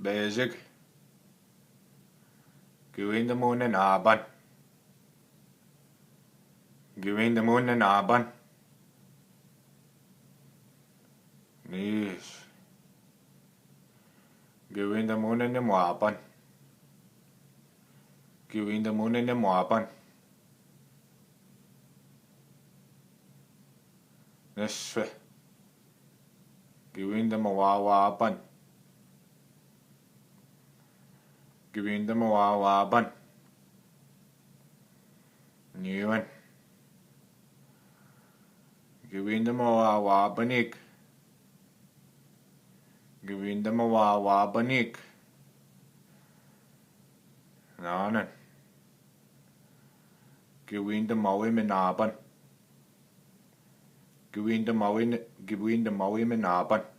Basic. Gawin mo muna naaban. Gawin mo muna naaban. Yes. Gawin mo muna na muapan. Gawin mo muna na muapan. Neswe. Gawin mo mawawapan. Gawin mo mawawapan. Niwan. Gawin mo mawawapanik. Gawin mo mawawapanik. Nanan. Gawin mo mawiminapan. Gawin mo mawiminapan.